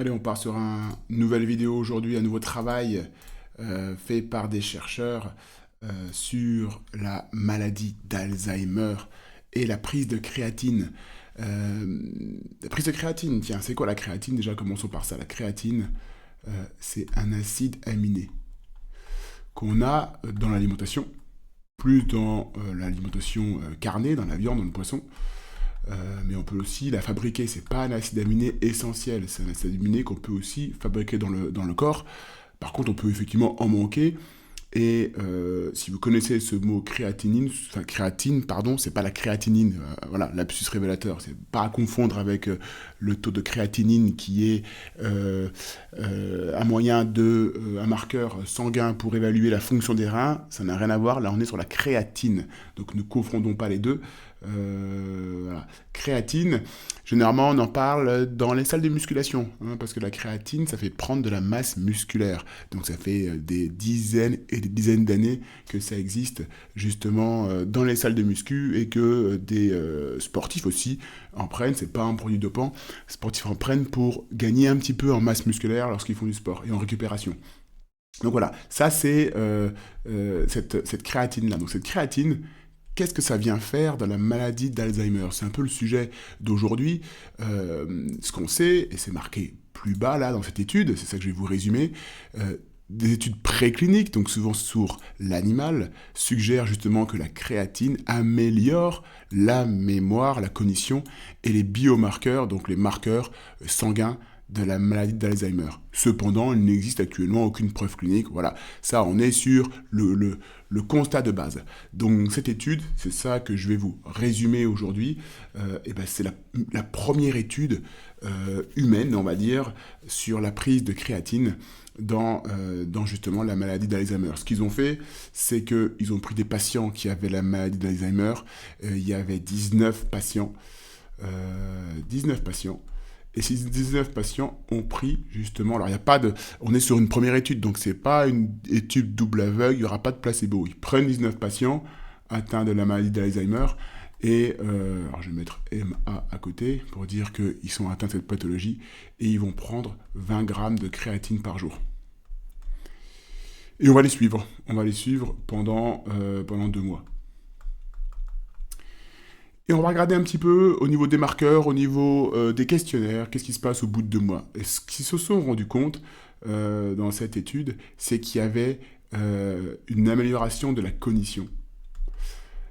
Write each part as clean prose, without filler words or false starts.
Allez, on part sur une nouvelle vidéo aujourd'hui, un nouveau travail fait par des chercheurs sur la maladie d'Alzheimer et la prise de créatine. Euh, la prise de créatine, tiens, c'est quoi la créatine? Déjà, commençons par ça. La créatine, c'est un acide aminé qu'on a dans l'alimentation, plus dans l'alimentation carnée, dans la viande, dans le poisson. Mais on peut aussi la fabriquer. C'est pas un acide aminé essentiel, c'est un acide aminé qu'on peut aussi fabriquer dans le corps. Par contre, on peut effectivement en manquer. Et si vous connaissez ce mot créatinine, enfin créatine, pardon, c'est pas la créatinine, voilà, lapsus révélateur, c'est pas à confondre avec le taux de créatinine qui est un moyen un marqueur sanguin pour évaluer la fonction des reins, ça n'a rien à voir, là on est sur la créatine, donc ne confondons pas les deux. Voilà. Créatine, généralement on en parle dans les salles de musculation, hein, parce que la créatine ça fait prendre de la masse musculaire. Donc ça fait des dizaines et des dizaines d'années que ça existe justement dans les salles de muscu et que des sportifs aussi en prennent. C'est pas un produit dopant. Les sportifs en prennent pour gagner un petit peu en masse musculaire lorsqu'ils font du sport et en récupération. Donc voilà, ça c'est cette créatine-là. Donc cette créatine, qu'est-ce que ça vient faire dans la maladie d'Alzheimer? C'est un peu le sujet d'aujourd'hui. Ce qu'on sait, et c'est marqué plus bas là dans cette étude, c'est ça que je vais vous résumer, des études précliniques, donc souvent sur l'animal, suggèrent justement que la créatine améliore la mémoire, la cognition et les biomarqueurs, donc les marqueurs sanguins de la maladie d'Alzheimer. Cependant, il n'existe actuellement aucune preuve clinique. Voilà, ça, on est sur le constat de base. Donc, cette étude, c'est ça que je vais vous résumer aujourd'hui. Et ben, c'est la première étude humaine, on va dire, sur la prise de créatine dans justement la maladie d'Alzheimer. Ce qu'ils ont fait, c'est qu'ils ont pris des patients qui avaient la maladie d'Alzheimer. Il y avait 19 patients. 19 patients. Et ces 19 patients ont pris justement, alors il n'y a pas de, on est sur une première étude, donc c'est pas une étude double aveugle, il n'y aura pas de placebo. Ils prennent 19 patients atteints de la maladie d'Alzheimer et, alors je vais mettre MA à côté pour dire qu'ils sont atteints de cette pathologie et ils vont prendre 20 grammes de créatine par jour. Et on va les suivre pendant 2 mois. Et on va regarder un petit peu au niveau des marqueurs, au niveau des questionnaires, qu'est-ce qui se passe au bout de 2 mois. Et ce qu'ils se sont rendus compte dans cette étude, c'est qu'il y avait une amélioration de la cognition.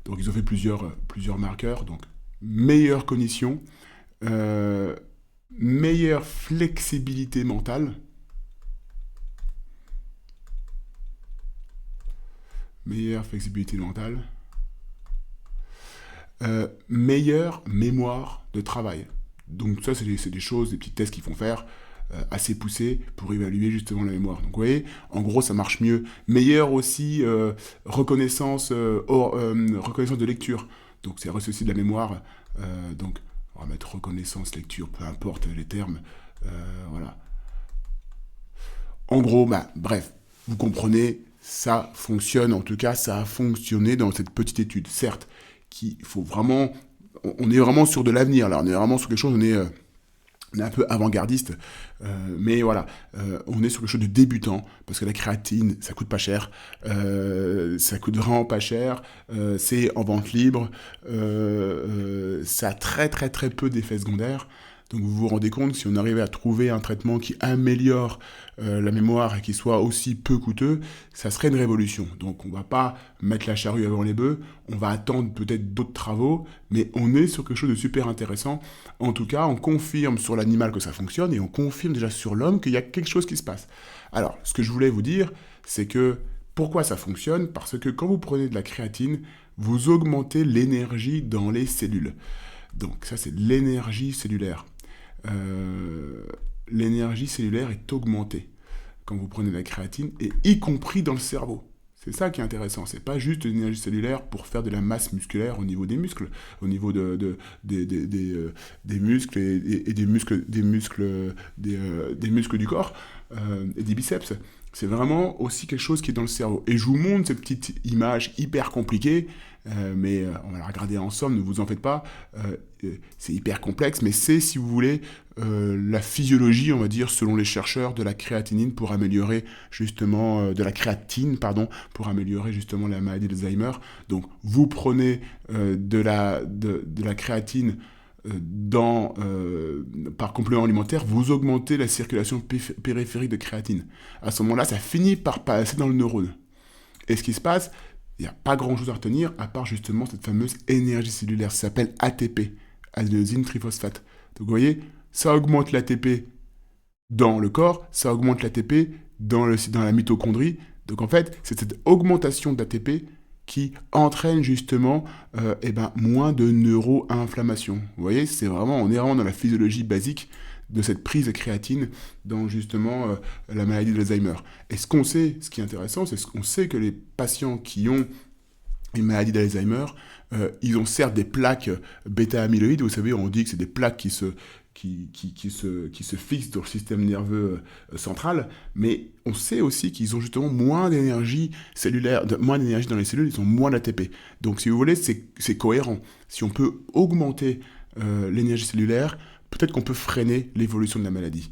Donc ils ont fait plusieurs marqueurs, donc meilleure cognition, euh, meilleure flexibilité mentale, meilleure flexibilité mentale, meilleure mémoire de travail. Donc ça, c'est des choses, des petits tests qu'ils font faire assez poussés pour évaluer justement la mémoire. Donc vous voyez, en gros, ça marche mieux. Meilleure aussi reconnaissance de lecture. Donc c'est aussi de la mémoire. Donc on va mettre reconnaissance, lecture, peu importe les termes. Voilà. En gros, bah, bref, vous comprenez, ça fonctionne, en tout cas, ça a fonctionné dans cette petite étude. Certes, qu'il faut vraiment, on est vraiment sur de l'avenir, là, on est vraiment sur quelque chose, on est un peu avant-gardiste, mais voilà, on est sur quelque chose de débutant, parce que la créatine, ça coûte pas cher, ça coûte vraiment pas cher, c'est en vente libre, ça a très très très peu d'effets secondaires, donc vous vous rendez compte, si on arrivait à trouver un traitement qui améliore la mémoire et qui soit aussi peu coûteux, ça serait une révolution. Donc on va pas mettre la charrue avant les bœufs, on va attendre peut-être d'autres travaux, mais on est sur quelque chose de super intéressant. En tout cas, on confirme sur l'animal que ça fonctionne et on confirme déjà sur l'homme qu'il y a quelque chose qui se passe. Alors, ce que je voulais vous dire, c'est que pourquoi ça fonctionne? Parce que quand vous prenez de la créatine, vous augmentez l'énergie dans les cellules. Donc ça, c'est l'énergie cellulaire. Euh, L'énergie cellulaire est augmentée quand vous prenez de la créatine, et y compris dans le cerveau. C'est ça qui est intéressant. C'est pas juste de l'énergie cellulaire pour faire de la masse musculaire au niveau des muscles, au niveau des muscles et des muscles du corps et des biceps. C'est vraiment aussi quelque chose qui est dans le cerveau. Et je vous montre cette petite image hyper compliquée, mais on va la regarder ensemble, ne vous en faites pas. C'est hyper complexe, mais c'est, si vous voulez, la physiologie, on va dire, selon les chercheurs, de la créatinine pour améliorer justement, de la créatine, pardon, pour améliorer justement la maladie d'Alzheimer. Donc, vous prenez de la créatine par complément alimentaire, vous augmentez la circulation périphérique de créatine. À ce moment-là, ça finit par passer dans le neurone. Et ce qui se passe, il n'y a pas grand-chose à retenir, à part justement cette fameuse énergie cellulaire. Ça s'appelle ATP, adénosine triphosphate. Donc vous voyez, ça augmente l'ATP dans le corps, ça augmente l'ATP dans la mitochondrie. Donc en fait, c'est cette augmentation d'ATP qui entraîne justement moins de neuroinflammation. Vous voyez, on est vraiment dans la physiologie basique de cette prise de créatine dans justement la maladie d'Alzheimer. Et ce qui est intéressant, c'est ce qu'on sait que les patients qui ont une maladie d'Alzheimer, ils ont certes des plaques bêta-amyloïdes, vous savez, on dit que c'est des plaques qui se fixent dans le système nerveux central, mais on sait aussi qu'ils ont justement moins d'énergie cellulaire, moins d'énergie dans les cellules, ils ont moins d'ATP. Donc si vous voulez, c'est cohérent. Si on peut augmenter l'énergie cellulaire, peut-être qu'on peut freiner l'évolution de la maladie.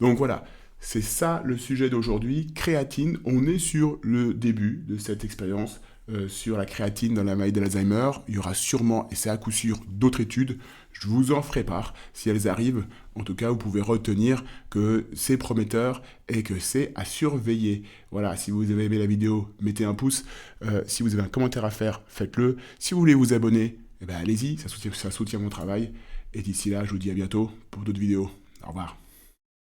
Donc voilà, c'est ça le sujet d'aujourd'hui. Créatine, on est sur le début de cette expérience sur la créatine dans la maladie d'Alzheimer. Il y aura sûrement, et c'est à coup sûr, d'autres études. Je vous en ferai part si elles arrivent. En tout cas, vous pouvez retenir que c'est prometteur et que c'est à surveiller. Voilà, si vous avez aimé la vidéo, mettez un pouce. Si vous avez un commentaire à faire, faites-le. Si vous voulez vous abonner, allez-y, ça soutient mon travail. Et d'ici là, je vous dis à bientôt pour d'autres vidéos. Au revoir.